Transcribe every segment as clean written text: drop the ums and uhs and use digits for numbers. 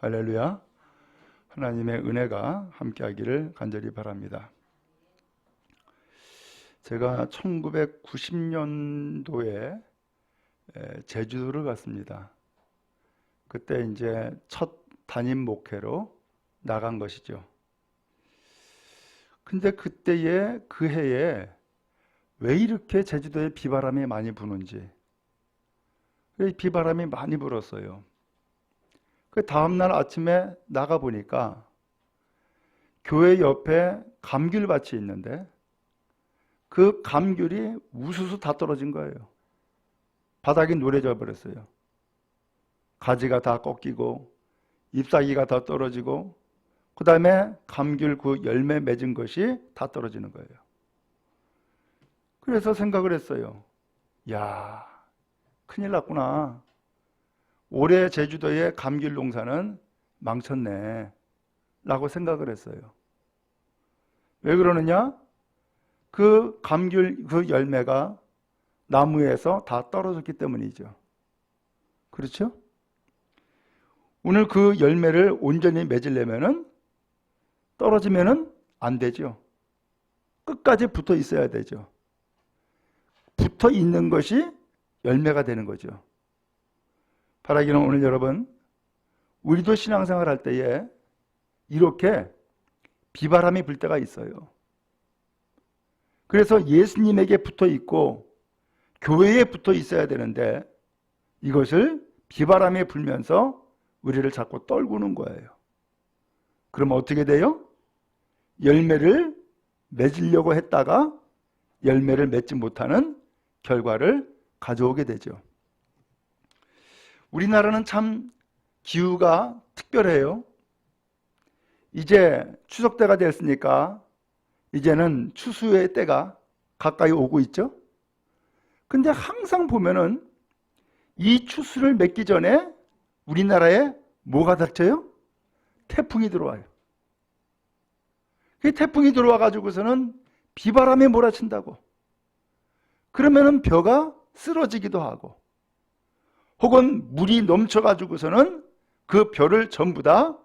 할렐루야. 하나님의 은혜가 함께하기를 간절히 바랍니다. 제가 1990년도에 제주도를 갔습니다. 그때 이제 첫 담임 목회로 나간 것이죠. 근데 그때에 그 해에 왜 이렇게 제주도에 비바람이 많이 부는지, 비바람이 많이 불었어요. 그 다음날 아침에 나가보니까 교회 옆에 감귤밭이 있는데 그 감귤이 우수수 다 떨어진 거예요. 바닥이 누래져 버렸어요. 가지가 다 꺾이고 잎사귀가 다 떨어지고 그 다음에 감귤 그 열매 맺은 것이 다 떨어지는 거예요. 그래서 생각을 했어요. 야, 큰일 났구나. 올해 제주도의 감귤 농사는 망쳤네 라고 생각을 했어요. 왜 그러느냐? 그 감귤 그 열매가 나무에서 다 떨어졌기 때문이죠. 그렇죠? 오늘 그 열매를 온전히 맺으려면은 떨어지면은 안 되죠. 끝까지 붙어 있어야 되죠. 붙어 있는 것이 열매가 되는 거죠. 바라기는 오늘 여러분, 우리도 신앙생활 할 때에 이렇게 비바람이 불 때가 있어요. 그래서 예수님에게 붙어 있고 교회에 붙어 있어야 되는데 이것을 비바람이 불면서 우리를 자꾸 떨구는 거예요. 그러면 어떻게 돼요? 열매를 맺으려고 했다가 열매를 맺지 못하는 결과를 가져오게 되죠. 우리나라는 참 기후가 특별해요. 이제 추석 때가 됐으니까 이제는 추수의 때가 가까이 오고 있죠. 근데 항상 보면은 이 추수를 맺기 전에 우리나라에 뭐가 닥쳐요? 태풍이 들어와요. 그 태풍이 들어와 가지고서는 비바람이 몰아친다고. 그러면은 벼가 쓰러지기도 하고 혹은 물이 넘쳐 가지고서는 그 벼를 전부 다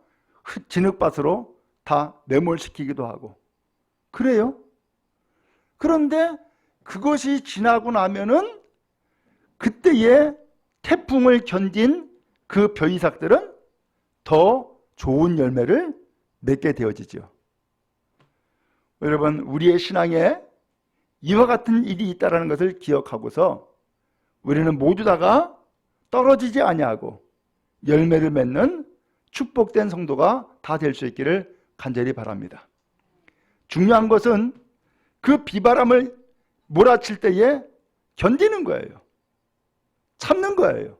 진흙밭으로 다 매몰시키기도 하고 그래요. 그런데 그것이 지나고 나면은 그때의 태풍을 견딘 그 벼이삭들은 더 좋은 열매를 맺게 되어지죠. 여러분, 우리의 신앙에 이와 같은 일이 있다는 것을 기억하고서 우리는 모두 다가 떨어지지 아니하고 열매를 맺는 축복된 성도가 다 될 수 있기를 간절히 바랍니다. 중요한 것은 그 비바람을 몰아칠 때에 견디는 거예요. 참는 거예요.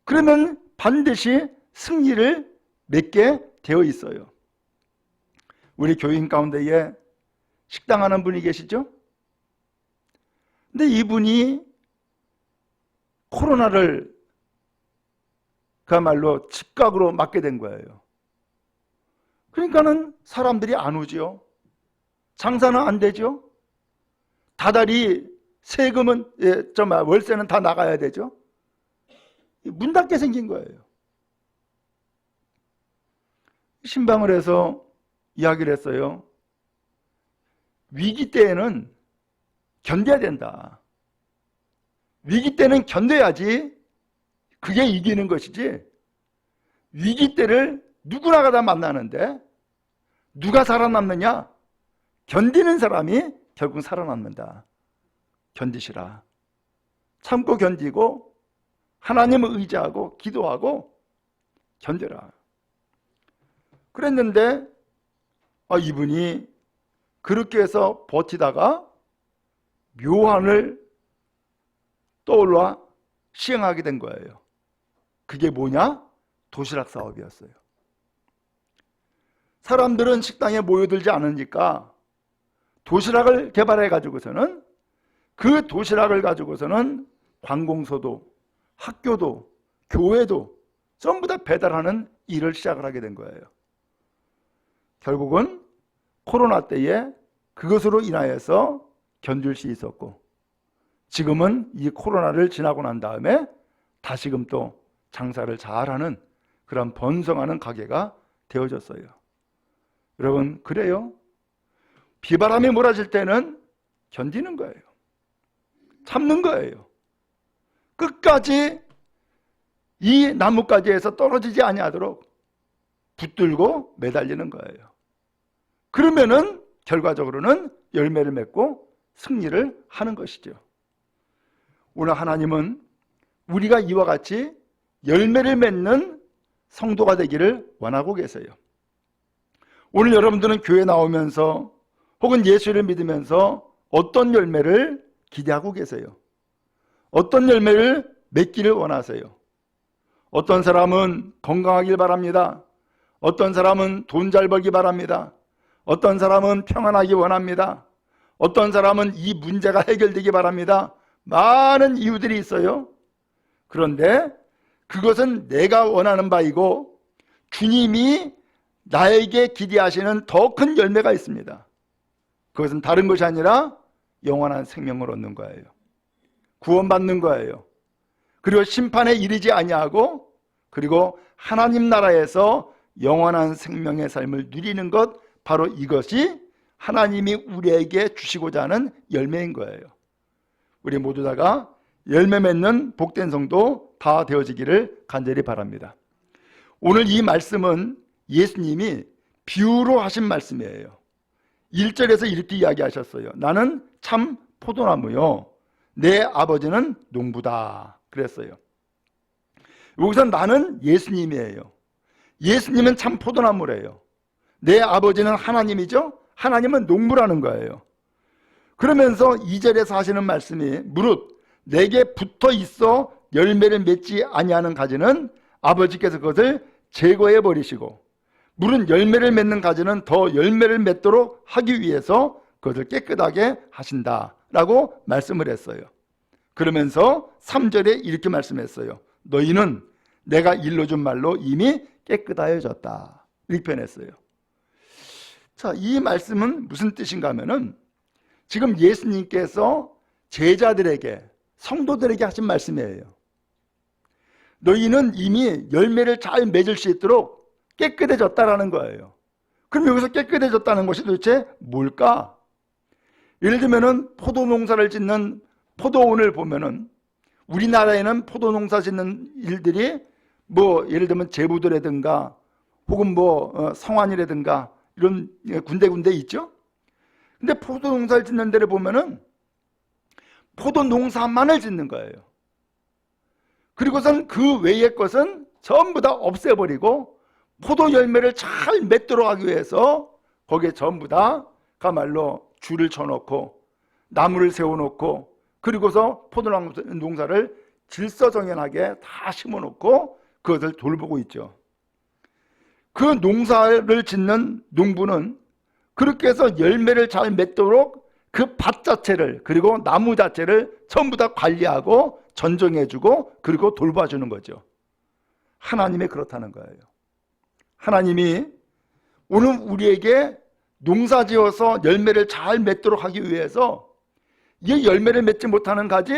그러면 반드시 승리를 맺게 되어 있어요. 우리 교인 가운데에 식당하는 분이 계시죠? 근데 이분이 코로나를 그야말로 즉각으로 맞게 된 거예요. 그러니까는 사람들이 안 오죠. 장사는 안 되죠. 다달이 세금은 월세는 다 나가야 되죠. 문 닫게 생긴 거예요. 신방을 해서 이야기를 했어요. 위기 때에는 견뎌야 된다. 위기 때는 견뎌야지 그게 이기는 것이지 위기 때를 누구나가 다 만나는데 누가 살아남느냐? 견디는 사람이 결국 살아남는다. 견디시라. 참고 견디고 하나님을 의지하고 기도하고 견뎌라. 그랬는데 이분이 그렇게 해서 버티다가 묘한을 떠올라 시행하게 된 거예요. 그게 뭐냐? 도시락 사업이었어요. 사람들은 식당에 모여들지 않으니까 도시락을 개발해 가지고서는 그 도시락을 가지고서는 관공서도 학교도 교회도 전부 다 배달하는 일을 시작을 하게 된 거예요. 결국은 코로나 때에 그것으로 인하여서 견딜 수 있었고 지금은 이 코로나를 지나고 난 다음에 다시금 또 장사를 잘하는 그런 번성하는 가게가 되어졌어요. 여러분, 그래요. 비바람이 몰아칠 때는 견디는 거예요. 참는 거예요. 끝까지 이 나뭇가지에서 떨어지지 아니하도록 붙들고 매달리는 거예요. 그러면은 결과적으로는 열매를 맺고 승리를 하는 것이죠. 오늘 하나님은 우리가 이와 같이 열매를 맺는 성도가 되기를 원하고 계세요. 오늘 여러분들은 교회 나오면서 혹은 예수를 믿으면서 어떤 열매를 기대하고 계세요? 어떤 열매를 맺기를 원하세요? 어떤 사람은 건강하길 바랍니다. 어떤 사람은 돈 잘 벌기 바랍니다. 어떤 사람은 평안하기 원합니다. 어떤 사람은 이 문제가 해결되기 바랍니다. 많은 이유들이 있어요. 그런데 그것은 내가 원하는 바이고 주님이 나에게 기대하시는 더 큰 열매가 있습니다. 그것은 다른 것이 아니라 영원한 생명을 얻는 거예요. 구원받는 거예요. 그리고 심판에 이르지 아니하고 그리고 하나님 나라에서 영원한 생명의 삶을 누리는 것, 바로 이것이 하나님이 우리에게 주시고자 하는 열매인 거예요. 우리 모두 다가 열매 맺는 복된 성도 다 되어지기를 간절히 바랍니다. 오늘 이 말씀은 예수님이 비유로 하신 말씀이에요. 1절에서 이렇게 이야기하셨어요. 나는 참 포도나무요, 내 아버지는 농부다 그랬어요. 여기서 나는 예수님이에요. 예수님은 참 포도나무래요. 내 아버지는 하나님이죠. 하나님은 농부라는 거예요. 그러면서 2절에서 하시는 말씀이 무릇 내게 붙어 있어 열매를 맺지 아니하는 가지는 아버지께서 그것을 제거해 버리시고 무릇 열매를 맺는 가지는 더 열매를 맺도록 하기 위해서 그것을 깨끗하게 하신다라고 말씀을 했어요. 그러면서 3절에 이렇게 말씀했어요. 너희는 내가 일러준 말로 이미 깨끗하여졌다. 이렇게 표현했어요. 자, 이 말씀은 무슨 뜻인가 하면은 지금 예수님께서 제자들에게, 성도들에게 하신 말씀이에요. 너희는 이미 열매를 잘 맺을 수 있도록 깨끗해졌다라는 거예요. 그럼 여기서 깨끗해졌다는 것이 도대체 뭘까? 예를 들면은 포도 농사를 짓는 포도원을 보면은 우리나라에는 포도 농사 짓는 일들이 예를 들면 제부도라든가 혹은 성안이라든가 이런 군데군데 있죠. 근데 포도 농사를 짓는 데를 보면은 포도 농사만을 짓는 거예요. 그리고선 그 외의 것은 전부 다 없애버리고 포도 열매를 잘 맺도록 하기 위해서 거기에 전부 다 그야말로 줄을 쳐놓고 나무를 세워놓고 그리고서 포도 농사를 질서정연하게 다 심어놓고 그것을 돌보고 있죠. 그 농사를 짓는 농부는 그렇게 해서 열매를 잘 맺도록 그 밭 자체를 그리고 나무 자체를 전부 다 관리하고 전정해주고 그리고 돌봐주는 거죠. 하나님이 그렇다는 거예요. 하나님이 오늘 우리에게 농사지어서 열매를 잘 맺도록 하기 위해서 이 열매를 맺지 못하는 가지,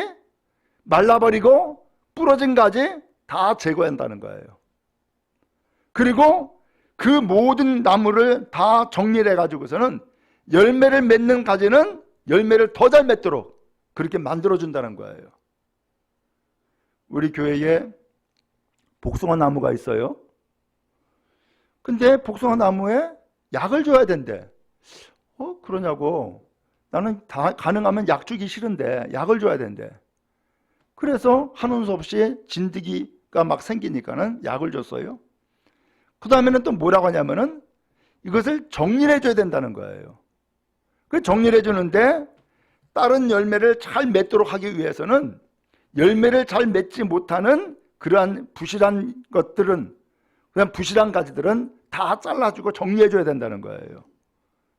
말라버리고 부러진 가지 다 제거한다는 거예요. 그리고 그 모든 나무를 다 정리를 해가지고서는 열매를 맺는 가지는 열매를 더 잘 맺도록 그렇게 만들어준다는 거예요. 우리 교회에 복숭아 나무가 있어요. 근데 복숭아 나무에 약을 줘야 된대. 그러냐고. 나는 다 가능하면 약 주기 싫은데 약을 줘야 된대. 그래서 하는 수 없이 진드기가 막 생기니까는 약을 줬어요. 그 다음에는 또 뭐라고 하냐면은 이것을 정리를 해줘야 된다는 거예요. 그 정리를 해주는데 다른 열매를 잘 맺도록 하기 위해서는 열매를 잘 맺지 못하는 그러한 부실한 것들은, 그냥 부실한 가지들은 다 잘라주고 정리해줘야 된다는 거예요.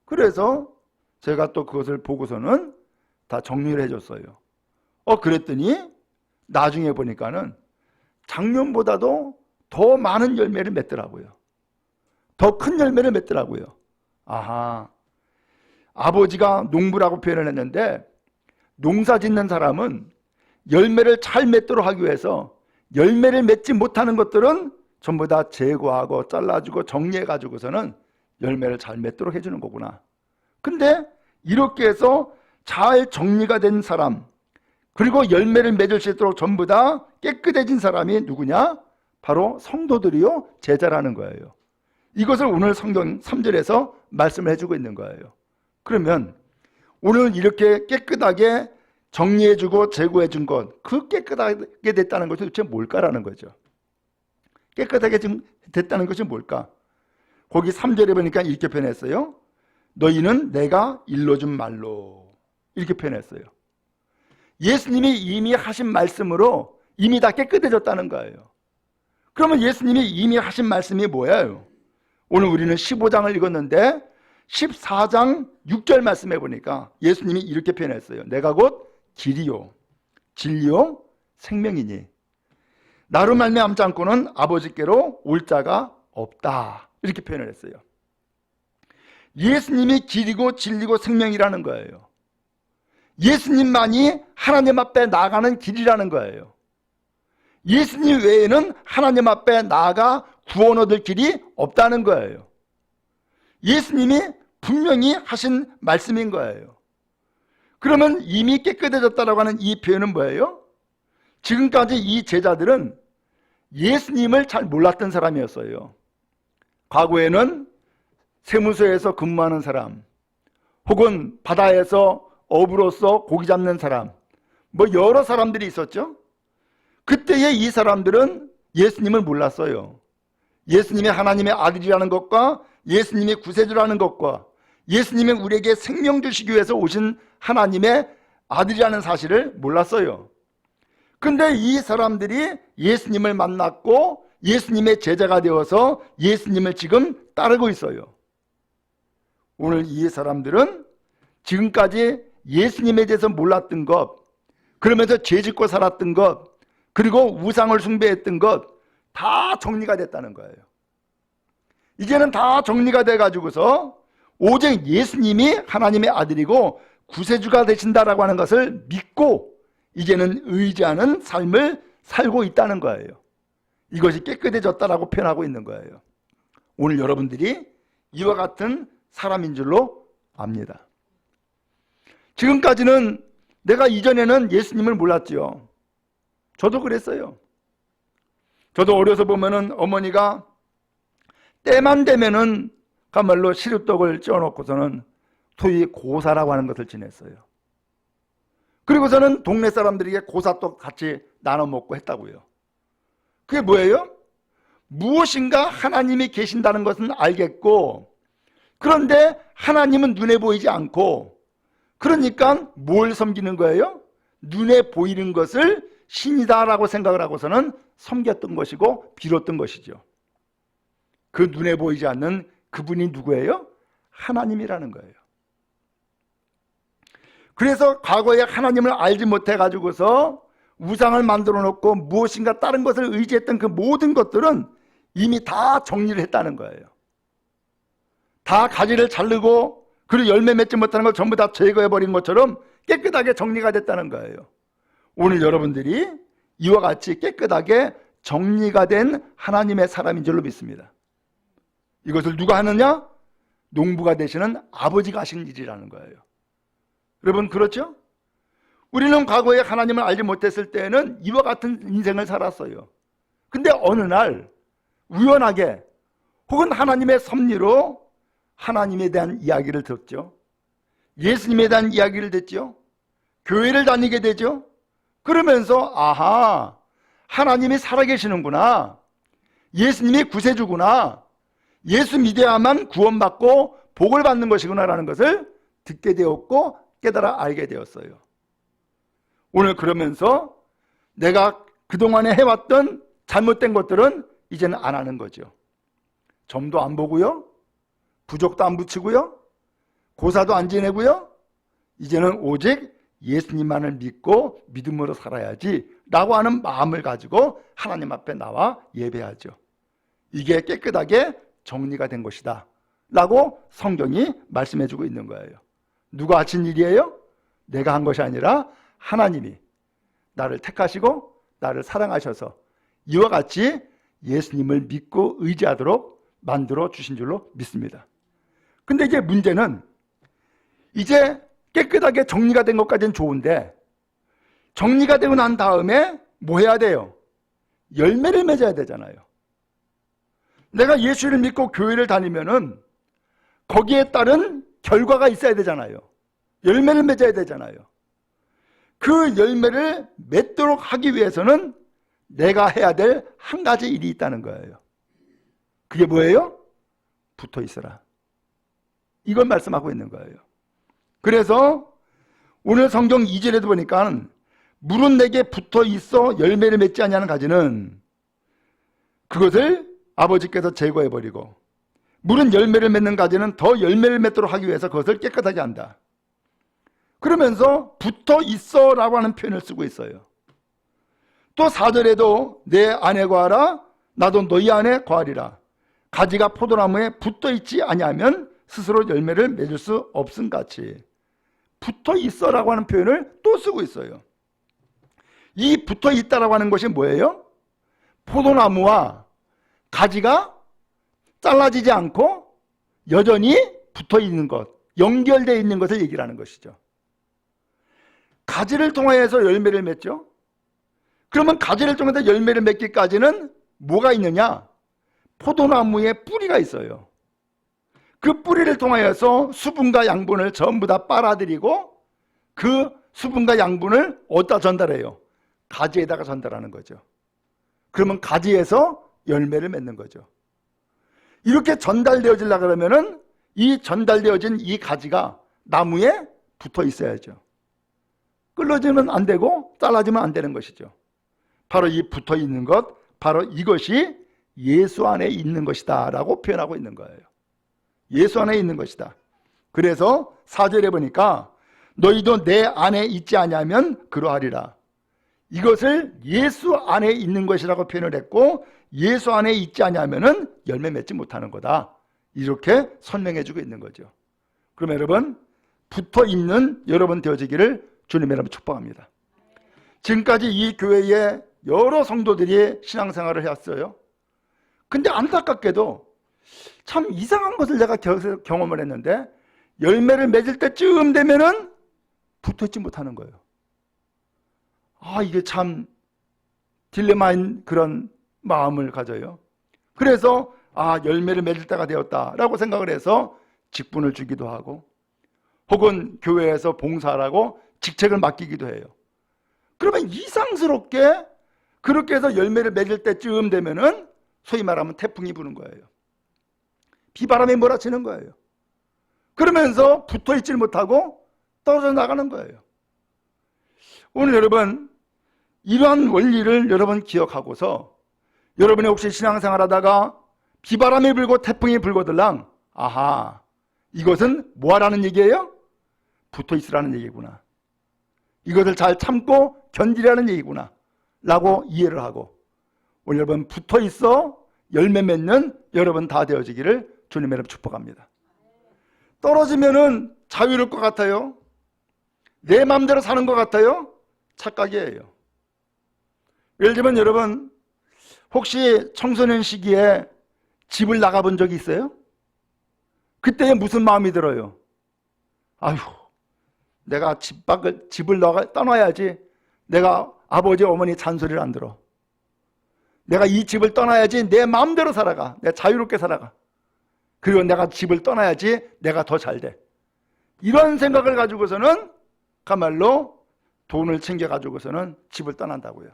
그래서 제가 또 그것을 보고서는 다 정리를 해줬어요. 그랬더니 나중에 보니까는 작년보다도 더 많은 열매를 맺더라고요. 더 큰 열매를 맺더라고요. 아하, 아버지가 농부라고 표현을 했는데 농사 짓는 사람은 열매를 잘 맺도록 하기 위해서 열매를 맺지 못하는 것들은 전부 다 제거하고 잘라주고 정리해가지고서는 열매를 잘 맺도록 해주는 거구나. 근데 이렇게 해서 잘 정리가 된 사람, 그리고 열매를 맺을 수 있도록 전부 다 깨끗해진 사람이 누구냐? 바로 성도들이요, 제자라는 거예요. 이것을 오늘 성경 3절에서 말씀을 해주고 있는 거예요. 그러면 오늘 이렇게 깨끗하게 정리해주고 제거해준 것, 그 깨끗하게 됐다는 것이 도대체 뭘까라는 거죠. 깨끗하게 됐다는 것이 뭘까? 거기 3절에 보니까 이렇게 표현했어요. 너희는 내가 일러준 말로, 이렇게 표현했어요. 예수님이 이미 하신 말씀으로 이미 다 깨끗해졌다는 거예요. 그러면 예수님이 이미 하신 말씀이 뭐예요? 오늘 우리는 15장을 읽었는데 14장 6절 말씀해 보니까 예수님이 이렇게 표현했어요. 내가 곧 길이요 진리요 생명이니 나로 말미암지 않고는 아버지께로 올 자가 없다, 이렇게 표현을 했어요. 예수님이 길이고 진리고 생명이라는 거예요. 예수님만이 하나님 앞에 나아가는 길이라는 거예요. 예수님 외에는 하나님 앞에 나아가 구원 얻을 길이 없다는 거예요. 예수님이 분명히 하신 말씀인 거예요. 그러면 이미 깨끗해졌다라고 하는 이 표현은 뭐예요? 지금까지 이 제자들은 예수님을 잘 몰랐던 사람이었어요. 과거에는 세무서에서 근무하는 사람, 혹은 바다에서 어부로서 고기 잡는 사람, 뭐 여러 사람들이 있었죠. 그때의 이 사람들은 예수님을 몰랐어요. 예수님이 하나님의 아들이라는 것과 예수님이 구세주라는 것과 예수님이 우리에게 생명 주시기 위해서 오신 하나님의 아들이라는 사실을 몰랐어요. 근데 이 사람들이 예수님을 만났고 예수님의 제자가 되어서 예수님을 지금 따르고 있어요. 오늘 이 사람들은 지금까지 예수님에 대해서 몰랐던 것, 그러면서 죄짓고 살았던 것, 그리고 우상을 숭배했던 것 다 정리가 됐다는 거예요. 이제는 다 정리가 돼가지고서 오직 예수님이 하나님의 아들이고 구세주가 되신다라고 하는 것을 믿고 이제는 의지하는 삶을 살고 있다는 거예요. 이것이 깨끗해졌다라고 표현하고 있는 거예요. 오늘 여러분들이 이와 같은 사람인 줄로 압니다. 지금까지는 내가 이전에는 예수님을 몰랐지요. 저도 그랬어요. 저도 어려서 보면은 어머니가 때만 되면은 가말로 시루떡을 쪄놓고서는 소위 고사라고 하는 것을 지냈어요. 그리고서는 동네 사람들에게 고사떡 같이 나눠 먹고 했다고요. 그게 뭐예요? 무엇인가 하나님이 계신다는 것은 알겠고, 그런데 하나님은 눈에 보이지 않고, 그러니까 뭘 섬기는 거예요? 눈에 보이는 것을 신이다라고 생각을 하고서는 섬겼던 것이고 빌었던 것이죠. 그 눈에 보이지 않는 그분이 누구예요? 하나님이라는 거예요. 그래서 과거에 하나님을 알지 못해 가지고서 우상을 만들어 놓고 무엇인가 다른 것을 의지했던 그 모든 것들은 이미 다 정리를 했다는 거예요. 다 가지를 자르고 그리고 열매 맺지 못하는 걸 전부 다 제거해버린 것처럼 깨끗하게 정리가 됐다는 거예요. 오늘 여러분들이 이와 같이 깨끗하게 정리가 된 하나님의 사람인 줄로 믿습니다. 이것을 누가 하느냐? 농부가 되시는 아버지가 하신 일이라는 거예요. 여러분 그렇죠? 우리는 과거에 하나님을 알지 못했을 때는 이와 같은 인생을 살았어요. 근데 어느 날 우연하게 혹은 하나님의 섭리로 하나님에 대한 이야기를 듣죠. 예수님에 대한 이야기를 듣죠. 교회를 다니게 되죠. 그러면서 아하, 하나님이 살아계시는구나, 예수님이 구세주구나, 예수 믿어야만 구원받고 복을 받는 것이구나 라는 것을 듣게 되었고 깨달아 알게 되었어요. 오늘 그러면서 내가 그동안에 해왔던 잘못된 것들은 이제는 안 하는 거죠. 점도 안 보고요, 부족도 안 붙이고요, 고사도 안 지내고요, 이제는 오직 예수님만을 믿고 믿음으로 살아야지 라고 하는 마음을 가지고 하나님 앞에 나와 예배하죠. 이게 깨끗하게 정리가 된 것이다 라고 성경이 말씀해 주고 있는 거예요. 누가 하신 일이에요? 내가 한 것이 아니라 하나님이 나를 택하시고 나를 사랑하셔서 이와 같이 예수님을 믿고 의지하도록 만들어 주신 줄로 믿습니다. 근데 이제 문제는 이제 깨끗하게 정리가 된 것까지는 좋은데 정리가 되고 난 다음에 뭐 해야 돼요? 열매를 맺어야 되잖아요. 내가 예수를 믿고 교회를 다니면은 거기에 따른 결과가 있어야 되잖아요. 열매를 맺어야 되잖아요. 그 열매를 맺도록 하기 위해서는 내가 해야 될 한 가지 일이 있다는 거예요. 그게 뭐예요? 붙어 있어라. 이걸 말씀하고 있는 거예요. 그래서 오늘 성경 2절에도 보니까 물은 내게 붙어 있어 열매를 맺지 않냐는 가지는 그것을 아버지께서 제거해버리고 물은 열매를 맺는 가지는 더 열매를 맺도록 하기 위해서 그것을 깨끗하게 한다. 그러면서 붙어 있어 라고 하는 표현을 쓰고 있어요. 또 4절에도 내 안에 거하라 나도 너희 안에 거하리라. 가지가 포도나무에 붙어 있지 아니하면 스스로 열매를 맺을 수 없음 같이 붙어 있어라고 하는 표현을 또 쓰고 있어요. 이 붙어 있다라고 하는 것이 뭐예요? 포도나무와 가지가 잘라지지 않고 여전히 붙어 있는 것, 연결되어 있는 것을 얘기를 하는 것이죠. 가지를 통해서 열매를 맺죠. 그러면 가지를 통해서 열매를 맺기까지는 뭐가 있느냐? 포도나무에 뿌리가 있어요. 그 뿌리를 통하여서 수분과 양분을 전부 다 빨아들이고 그 수분과 양분을 어디다 전달해요? 가지에다가 전달하는 거죠. 그러면 가지에서 열매를 맺는 거죠. 이렇게 전달되어지려고 그러면은 이 전달되어진 이 가지가 나무에 붙어 있어야죠. 끌어지면 안 되고 잘라지면 안 되는 것이죠. 바로 이 붙어 있는 것, 바로 이것이 예수 안에 있는 것이다 라고 표현하고 있는 거예요. 예수 안에 있는 것이다. 그래서 4절에 보니까 너희도 내 안에 있지 아니하면 그러하리라. 이것을 예수 안에 있는 것이라고 표현을 했고 예수 안에 있지 아니하면 열매 맺지 못하는 거다. 이렇게 설명해 주고 있는 거죠. 그럼 여러분 붙어 있는 여러분 되어지기를 주님 여러분 축복합니다. 지금까지 이 교회에 여러 성도들이 신앙생활을 해왔어요. 근데 안타깝게도 참 이상한 것을 내가 경험을 했는데 열매를 맺을 때쯤 되면은 붙어있지 못하는 거예요. 이게 참 딜레마인 그런 마음을 가져요. 그래서 열매를 맺을 때가 되었다라고 생각을 해서 직분을 주기도 하고 혹은 교회에서 봉사하라고 직책을 맡기기도 해요. 그러면 이상스럽게 그렇게 해서 열매를 맺을 때쯤 되면은 소위 말하면 태풍이 부는 거예요. 비바람이 몰아치는 거예요. 그러면서 붙어있지 못하고 떨어져 나가는 거예요. 오늘 여러분 이러한 원리를 여러분 기억하고서 여러분이 혹시 신앙생활 하다가 비바람이 불고 태풍이 불거들랑 이것은 뭐하라는 얘기예요? 붙어있으라는 얘기구나. 이것을 잘 참고 견디라는 얘기구나 라고 이해를 하고 오늘 여러분 붙어있어 열매 맺는 여러분 다 되어지기를 주님 여러분 축복합니다. 떨어지면은 자유로울 것 같아요? 내 마음대로 사는 것 같아요? 착각이에요. 예를 들면 여러분 혹시 청소년 시기에 집을 나가본 적이 있어요? 그때 무슨 마음이 들어요? 내가 집을 떠나야지. 내가 아버지 어머니 잔소리를 안 들어. 내가 이 집을 떠나야지 내 마음대로 살아가. 내가 자유롭게 살아가. 그리고 내가 집을 떠나야지 내가 더 잘 돼. 이런 생각을 가지고서는 가말로 돈을 챙겨가지고서는 집을 떠난다고요.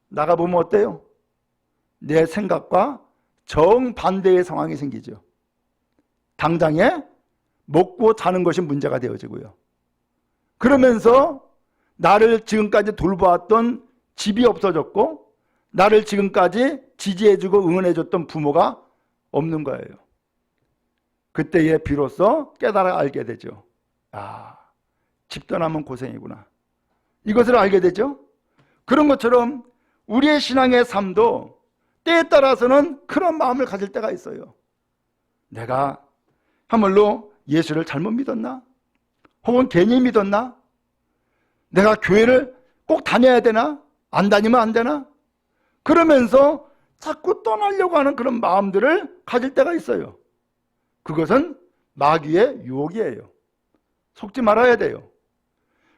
나가보면 어때요? 내 생각과 정반대의 상황이 생기죠. 당장에 먹고 자는 것이 문제가 되어지고요. 그러면서 나를 지금까지 돌보았던 집이 없어졌고 나를 지금까지 지지해주고 응원해줬던 부모가 없는 거예요. 그때에 비로소 깨달아 알게 되죠. 집 떠나면 고생이구나. 이것을 알게 되죠. 그런 것처럼 우리의 신앙의 삶도 때에 따라서는 그런 마음을 가질 때가 있어요. 내가 한물로 예수를 잘못 믿었나? 혹은 괜히 믿었나? 내가 교회를 꼭 다녀야 되나? 안 다니면 안 되나? 그러면서 자꾸 떠나려고 하는 그런 마음들을 가질 때가 있어요. 그것은 마귀의 유혹이에요. 속지 말아야 돼요.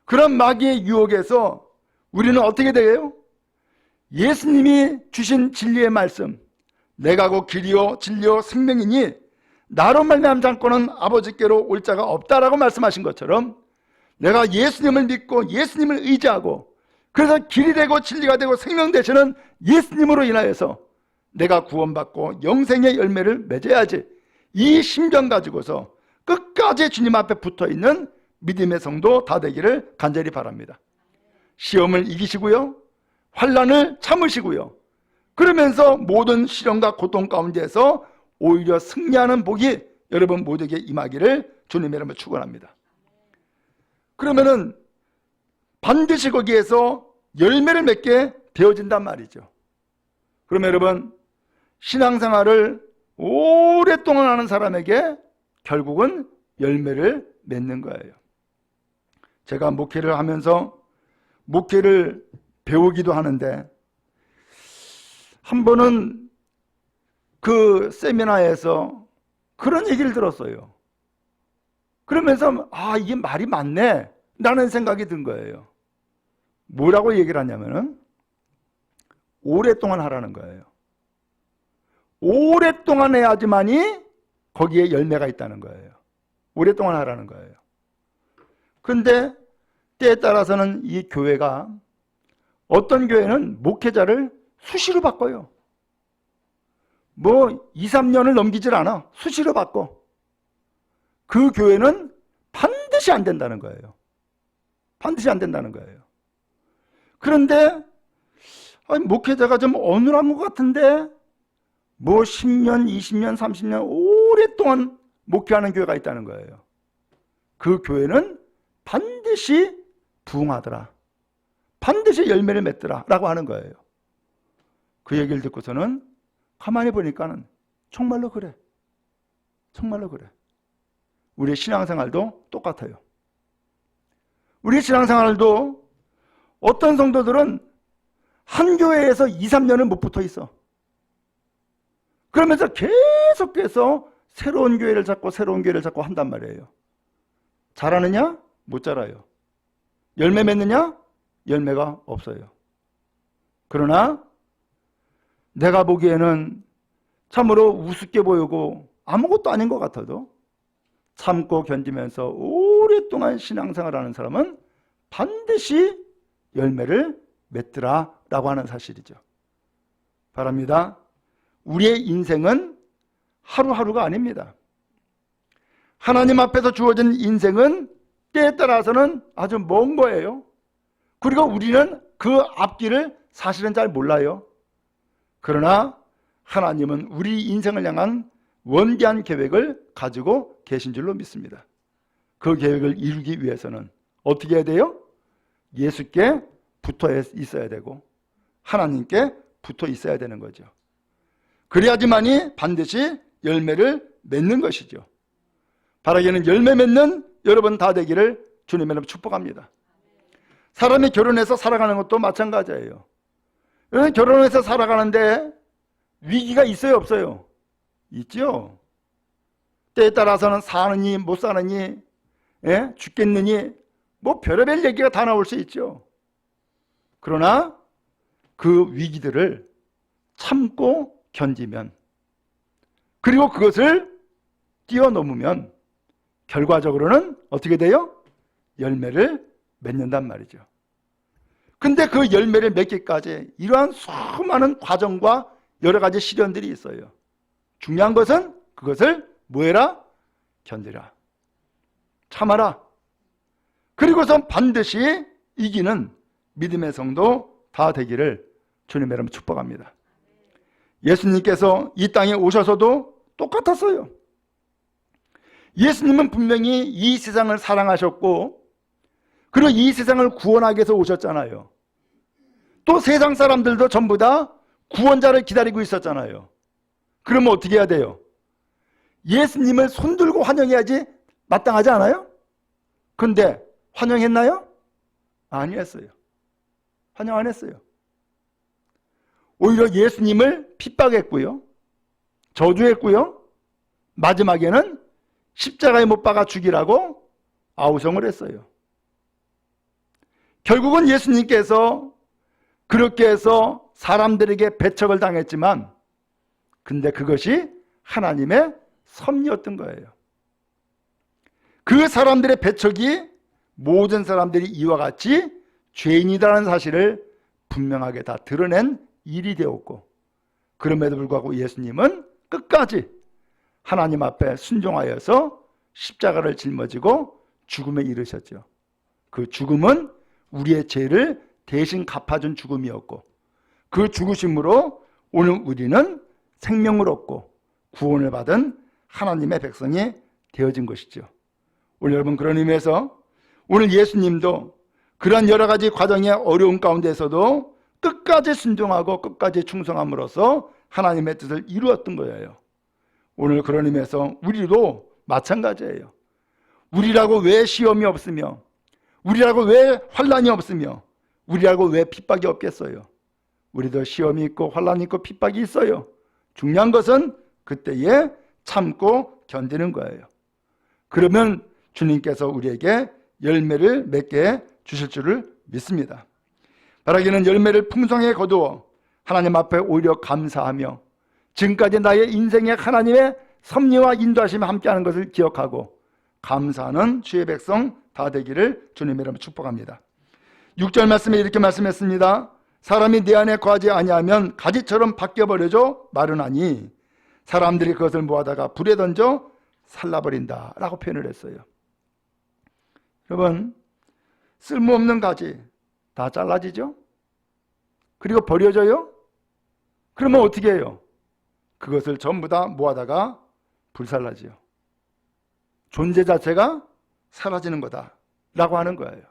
그런 마귀의 유혹에서 우리는 어떻게 돼요? 예수님이 주신 진리의 말씀, 내가 곧 길이요 진리요 생명이니 나로 말미암지 않고는 아버지께로 올 자가 없다라고 말씀하신 것처럼 내가 예수님을 믿고 예수님을 의지하고 그래서 길이 되고 진리가 되고 생명 되시는 예수님으로 인하여서 내가 구원받고 영생의 열매를 맺어야지, 이 심정 가지고서 끝까지 주님 앞에 붙어있는 믿음의 성도 다 되기를 간절히 바랍니다. 시험을 이기시고요, 환난을 참으시고요, 그러면서 모든 시련과 고통 가운데에서 오히려 승리하는 복이 여러분 모두에게 임하기를 주님의 이름으로 축원합니다. 그러면은 반드시 거기에서 열매를 맺게 되어진단 말이죠. 그러면 여러분, 신앙생활을 오랫동안 하는 사람에게 결국은 열매를 맺는 거예요. 제가 목회를 하면서 목회를 배우기도 하는데, 한 번은 그 세미나에서 그런 얘기를 들었어요. 그러면서 이게 말이 맞네 라는 생각이 든 거예요. 뭐라고 얘기를 하냐면은 오랫동안 하라는 거예요. 오랫동안 해야지만이 거기에 열매가 있다는 거예요. 오랫동안 하라는 거예요. 그런데 때에 따라서는 이 교회가, 어떤 교회는 목회자를 수시로 바꿔요. 뭐 2, 3년을 넘기질 않아. 수시로 바꿔. 그 교회는 반드시 안 된다는 거예요. 반드시 안 된다는 거예요. 그런데 목회자가 좀 어눌한 것 같은데 뭐 10년, 20년, 30년 오랫동안 목회하는 교회가 있다는 거예요. 그 교회는 반드시 부흥하더라, 반드시 열매를 맺더라 라고 하는 거예요. 그 얘기를 듣고서는 가만히 보니까는 정말로 그래. 정말로 그래. 우리의 신앙생활도 똑같아요. 우리의 신앙생활도 어떤 성도들은 한 교회에서 2, 3년을 못 붙어 있어. 그러면서 계속해서 새로운 교회를 찾고 새로운 교회를 찾고 한단 말이에요. 잘하느냐? 못 자라요. 열매 맺느냐? 열매가 없어요. 그러나 내가 보기에는 참으로 우습게 보이고 아무것도 아닌 것 같아도 참고 견디면서 오랫동안 신앙생활하는 사람은 반드시 열매를 맺더라 라고 하는 사실이죠. 바랍니다. 우리의 인생은 하루하루가 아닙니다. 하나님 앞에서 주어진 인생은 때에 따라서는 아주 먼 거예요. 그리고 우리는 그 앞길을 사실은 잘 몰라요. 그러나 하나님은 우리 인생을 향한 원대한 계획을 가지고 계신 줄로 믿습니다. 그 계획을 이루기 위해서는 어떻게 해야 돼요? 예수께 붙어 있어야 되고 하나님께 붙어 있어야 되는 거죠. 그래야지만이 반드시 열매를 맺는 것이죠. 바라기는 열매 맺는 여러분 다 되기를 주님의 이름으로 축복합니다. 사람이 결혼해서 살아가는 것도 마찬가지예요. 결혼해서 살아가는데 위기가 있어요, 없어요? 있죠. 때에 따라서는 사느니 못 사느니, 죽겠느니, 뭐 별의별 얘기가 다 나올 수 있죠. 그러나 그 위기들을 참고 견디면, 그리고 그것을 뛰어넘으면 결과적으로는 어떻게 돼요? 열매를 맺는단 말이죠. 근데 그 열매를 맺기까지 이러한 수많은 과정과 여러 가지 시련들이 있어요. 중요한 것은 그것을 뭐해라? 견디라. 참아라. 그리고선 반드시 이기는 믿음의 성도 다 되기를 주님의 이름으로 축복합니다. 예수님께서 이 땅에 오셔서도 똑같았어요. 예수님은 분명히 이 세상을 사랑하셨고 그리고 이 세상을 구원하기 위해서 오셨잖아요. 또 세상 사람들도 전부 다 구원자를 기다리고 있었잖아요. 그러면 어떻게 해야 돼요? 예수님을 손들고 환영해야지 마땅하지 않아요? 근데 환영했나요? 아니었어요. 환영 안 했어요. 오히려 예수님을 핍박했고요. 저주했고요. 마지막에는 십자가에 못 박아 죽이라고 아우성을 했어요. 결국은 예수님께서 그렇게 해서 사람들에게 배척을 당했지만 근데 그것이 하나님의 섭리였던 거예요. 그 사람들의 배척이 모든 사람들이 이와 같이 죄인이라는 사실을 분명하게 다 드러낸 일이 되었고, 그럼에도 불구하고 예수님은 끝까지 하나님 앞에 순종하여서 십자가를 짊어지고 죽음에 이르셨죠. 그 죽음은 우리의 죄를 대신 갚아준 죽음이었고, 그 죽으심으로 오늘 우리는 생명을 얻고 구원을 받은 하나님의 백성이 되어진 것이죠. 오늘 여러분, 그런 의미에서 오늘 예수님도 그런 여러 가지 과정의 어려운 가운데서도 끝까지 순종하고 끝까지 충성함으로써 하나님의 뜻을 이루었던 거예요. 오늘 그런 의미에서 우리도 마찬가지예요. 우리라고 왜 시험이 없으며, 우리라고 왜 환난이 없으며, 우리라고 왜 핍박이 없겠어요? 우리도 시험이 있고 환난이 있고 핍박이 있어요. 중요한 것은 그때에 참고 견디는 거예요. 그러면 주님께서 우리에게 열매를 맺게 주실 줄을 믿습니다. 바라기는 열매를 풍성하게 거두어 하나님 앞에 오히려 감사하며 지금까지 나의 인생에 하나님의 섭리와 인도하심이 함께하는 것을 기억하고 감사하는 주의 백성 다 되기를 주님의 이름으로 축복합니다. 6절 말씀에 이렇게 말씀했습니다. 사람이 내 안에 거하지 아니하면 가지처럼 바뀌어버려져 마르나니 사람들이 그것을 모아다가 불에 던져 살라버린다 라고 표현을 했어요. 여러분, 쓸모없는 가지 다 잘라지죠? 그리고 버려져요? 그러면 어떻게 해요? 그것을 전부 다 모아다가 불살라지요. 존재 자체가 사라지는 거다 라고 하는 거예요.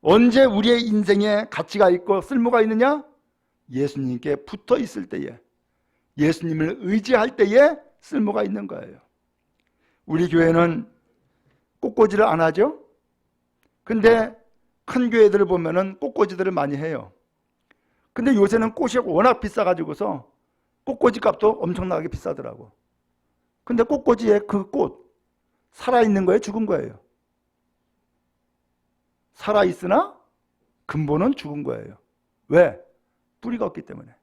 언제 우리의 인생에 가치가 있고 쓸모가 있느냐? 예수님께 붙어 있을 때에, 예수님을 의지할 때에 쓸모가 있는 거예요. 우리 교회는 꽃꽂이를 안 하죠? 근데 큰 교회들을 보면은 꽃꽂이들을 많이 해요. 근데 요새는 꽃이 워낙 비싸가지고서 꽃꽂이 값도 엄청나게 비싸더라고. 근데 꽃꽂이에 그 꽃, 살아있는 거예요? 죽은 거예요? 살아있으나 근본은 죽은 거예요. 왜? 뿌리가 없기 때문에.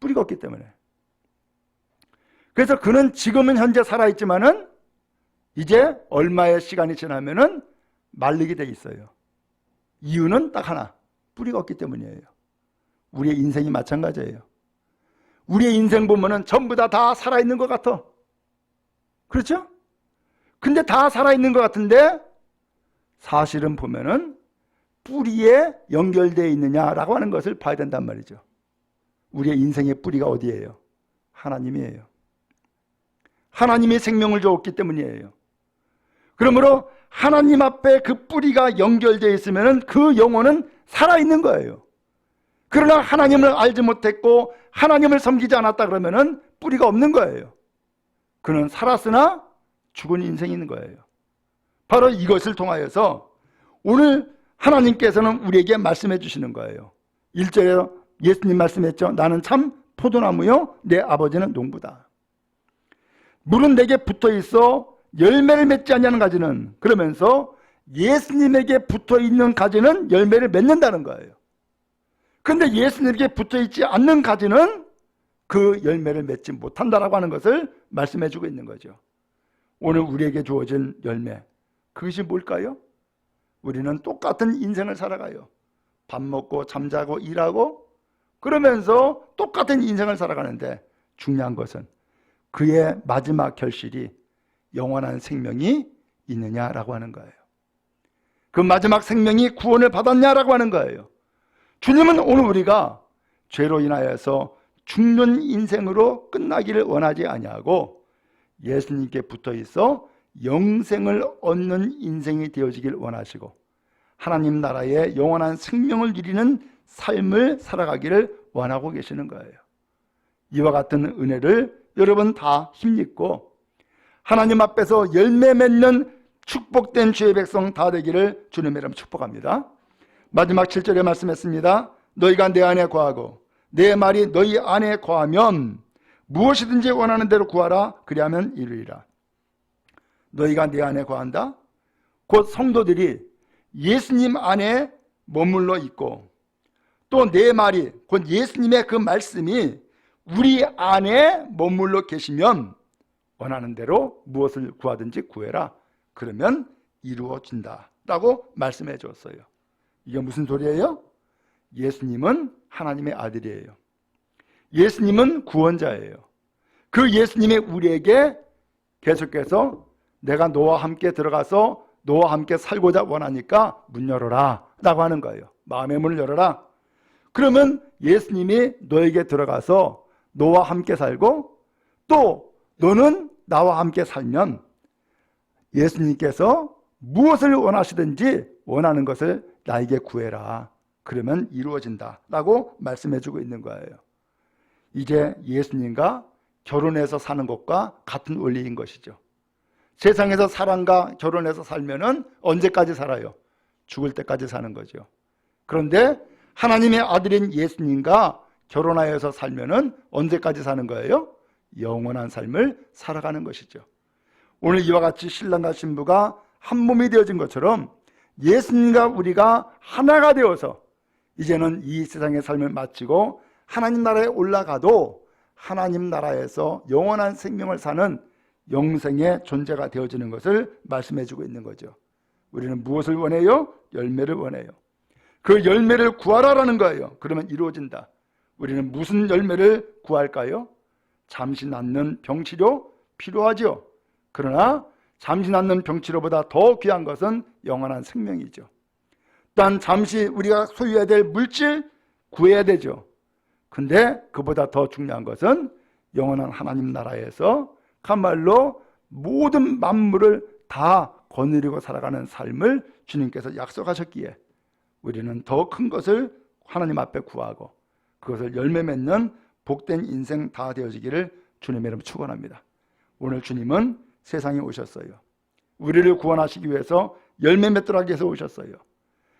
뿌리가 없기 때문에. 그래서 그는 지금은 현재 살아있지만은 이제 얼마의 시간이 지나면은 말리게 돼 있어요. 이유는 딱 하나, 뿌리가 없기 때문이에요. 우리의 인생이 마찬가지예요. 우리의 인생 보면은 전부 다 살아있는 것 같아. 그렇죠? 근데 다 살아있는 것 같은데 사실은 보면은 뿌리에 연결되어 있느냐라고 하는 것을 봐야 된단 말이죠. 우리의 인생의 뿌리가 어디예요? 하나님이에요. 하나님이 생명을 주었기 때문이에요. 그러므로 하나님 앞에 그 뿌리가 연결되어 있으면 그 영혼은 살아있는 거예요. 그러나 하나님을 알지 못했고 하나님을 섬기지 않았다 그러면 뿌리가 없는 거예요. 그는 살았으나 죽은 인생이 있는 거예요. 바로 이것을 통하여서 오늘 하나님께서는 우리에게 말씀해 주시는 거예요. 1절에 예수님 말씀했죠. 나는 참 포도나무요 내 아버지는 농부다. 물은 내게 붙어 있어 열매를 맺지 않냐는 가지는, 그러면서 예수님에게 붙어 있는 가지는 열매를 맺는다는 거예요. 그런데 예수님에게 붙어 있지 않는 가지는 그 열매를 맺지 못한다라고 하는 것을 말씀해 주고 있는 거죠. 오늘 우리에게 주어진 열매, 그것이 뭘까요? 우리는 똑같은 인생을 살아가요. 밥 먹고 잠자고 일하고 그러면서 똑같은 인생을 살아가는데 중요한 것은 그의 마지막 결실이 영원한 생명이 있느냐라고 하는 거예요. 그 마지막 생명이 구원을 받았냐라고 하는 거예요. 주님은 오늘 우리가 죄로 인하여서 죽는 인생으로 끝나기를 원하지 아니하고 예수님께 붙어 있어 영생을 얻는 인생이 되어지길 원하시고 하나님 나라의 영원한 생명을 누리는 삶을 살아가기를 원하고 계시는 거예요. 이와 같은 은혜를 여러분 다 힘입고 하나님 앞에서 열매 맺는 축복된 주의 백성 다 되기를 주님의 이름으로 축복합니다. 마지막 7절에 말씀했습니다. 너희가 내 안에 거하고 내 말이 너희 안에 거하면 무엇이든지 원하는 대로 구하라. 그리하면 이루리라. 너희가 내 안에 거한다? 곧 성도들이 예수님 안에 머물러 있고 또 내 말이 곧 예수님의 그 말씀이 우리 안에 머물러 계시면 원하는 대로 무엇을 구하든지 구해라. 그러면 이루어진다 라고 말씀해 줬어요. 이게 무슨 소리예요? 예수님은 하나님의 아들이에요. 예수님은 구원자예요. 그 예수님이 우리에게 계속해서 내가 너와 함께 들어가서 너와 함께 살고자 원하니까 문 열어라 라고 하는 거예요. 마음의 문을 열어라. 그러면 예수님이 너에게 들어가서 너와 함께 살고 또 너는 나와 함께 살면 예수님께서 무엇을 원하시든지 원하는 것을 나에게 구해라. 그러면 이루어진다 라고 말씀해주고 있는 거예요. 이제 예수님과 결혼해서 사는 것과 같은 원리인 것이죠. 세상에서 사람과 결혼해서 살면은 언제까지 살아요? 죽을 때까지 사는 거죠. 그런데 하나님의 아들인 예수님과 결혼하여서 살면은 언제까지 사는 거예요? 영원한 삶을 살아가는 것이죠. 오늘 이와 같이 신랑과 신부가 한 몸이 되어진 것처럼 예수님과 우리가 하나가 되어서 이제는 이 세상의 삶을 마치고 하나님 나라에 올라가도 하나님 나라에서 영원한 생명을 사는 영생의 존재가 되어지는 것을 말씀해주고 있는 거죠. 우리는 무엇을 원해요? 열매를 원해요. 그 열매를 구하라라는 거예요. 그러면 이루어진다. 우리는 무슨 열매를 구할까요? 잠시 낫는 병치료 필요하죠. 그러나 잠시 낫는 병치료보다 더 귀한 것은 영원한 생명이죠. 단 잠시 우리가 소유해야 될 물질 구해야 되죠. 근데 그보다 더 중요한 것은 영원한 하나님 나라에서 참말로 모든 만물을 다 거느리고 살아가는 삶을 주님께서 약속하셨기에 우리는 더 큰 것을 하나님 앞에 구하고 그것을 열매 맺는 복된 인생 다 되어지기를 주님의 이름으로 축원합니다. 오늘 주님은 세상에 오셨어요. 우리를 구원하시기 위해서 열매 맺도록 하기 위해서 오셨어요.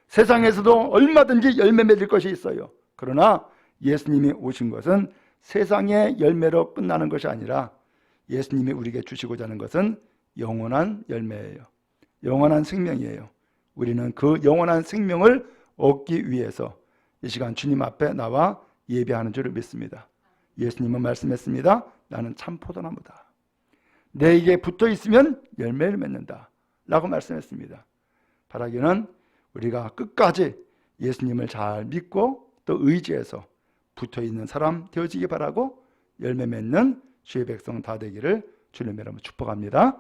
세상에서도 얼마든지 열매 맺을 것이 있어요. 그러나 예수님이 오신 것은 세상의 열매로 끝나는 것이 아니라 예수님이 우리에게 주시고자 하는 것은 영원한 열매예요. 영원한 생명이에요. 우리는 그 영원한 생명을 얻기 위해서 이 시간 주님 앞에 나와 예배하는 줄을 믿습니다. 예수님은 말씀했습니다. 나는 참 포도나무다. 내게 붙어 있으면 열매를 맺는다 라고 말씀했습니다. 바라기는 우리가 끝까지 예수님을 잘 믿고 또 의지해서 붙어 있는 사람 되어지기 바라고 열매 맺는 주의 백성 다 되기를 주님의 이름으로 축복합니다.